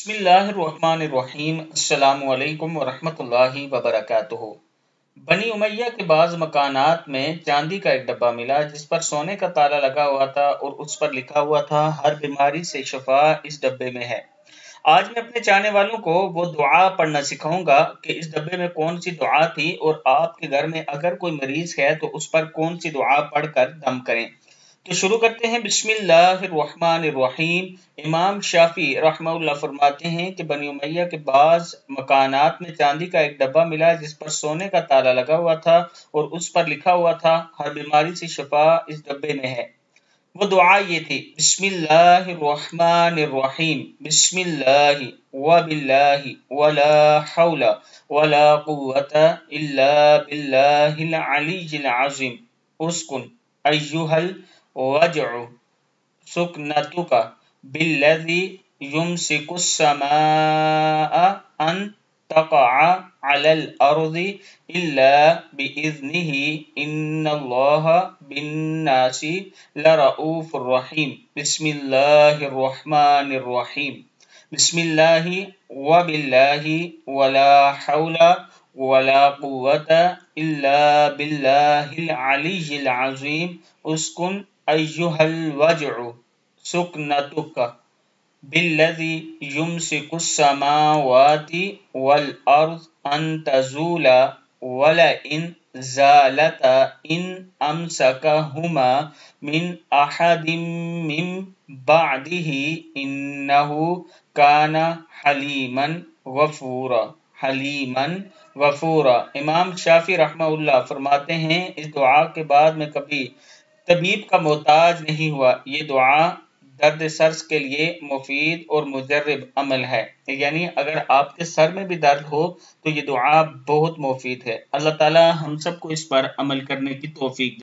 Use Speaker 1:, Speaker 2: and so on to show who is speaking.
Speaker 1: بسم اللہ الرحمن الرحیم۔ السلام علیکم ورحمۃ اللہ وبرکاتہ۔ بنی امیہ کے بعض مکانات میں چاندی کا ایک ڈبہ ملا جس پر سونے کا تالا لگا ہوا تھا اور اس پر لکھا ہوا تھا ہر بیماری سے شفا اس ڈبے میں ہے۔ آج میں اپنے چاہنے والوں کو وہ دعا پڑھنا سکھاؤں گا کہ اس ڈبے میں کون سی دعا تھی اور آپ کے گھر میں اگر کوئی مریض ہے تو اس پر کون سی دعا پڑھ کر دم کریں۔ تو شروع کرتے ہیں۔ بسم اللہ الرحمن الرحیم۔ امام شافعی رحمہ اللہ فرماتے ہیں کہ بنی امیہ کے بعض مکانات میں چاندی کا ایک ڈبہ ملا جس پر سونے کا تالا لگا ہوا تھا اور اس پر لکھا ہوا تھا ہر بیماری سے شفا اس ڈبے میں ہے۔ وہ دعا یہ تھی: بسم اللہ الرحمن الرحیم، بسم اللہ وباللہ ولا حول ولا قوة الا باللہ العلی العظیم، اسکن ایہا الوجع سکنتک بالذی یمسک السماء ان تقع علی الارض الا باذنہ ان اللہ بالناس لرؤوف رحیم۔ بسم اللہ الرحمن الرحیم، بسم اللہ وباللہ ولا حول ولا قوة الا باللہ العلی العظیم، اسکن ایہا الوجع سکنتک بالذی یمسک السماوات والارض ان تزولا ولئن زالتا ان امسکہما من احد من بعدہ انہ کان حلیما غفورا۔ امام شافعی رحمہ اللہ فرماتے ہیں اس دعا کے بعد میں کبھی طبیب کا محتاج نہیں ہوا۔ یہ دعا درد سر کے لیے مفید اور مجرب عمل ہے، یعنی اگر آپ کے سر میں بھی درد ہو تو یہ دعا بہت مفید ہے۔ اللہ تعالی ہم سب کو اس پر عمل کرنے کی توفیق دے۔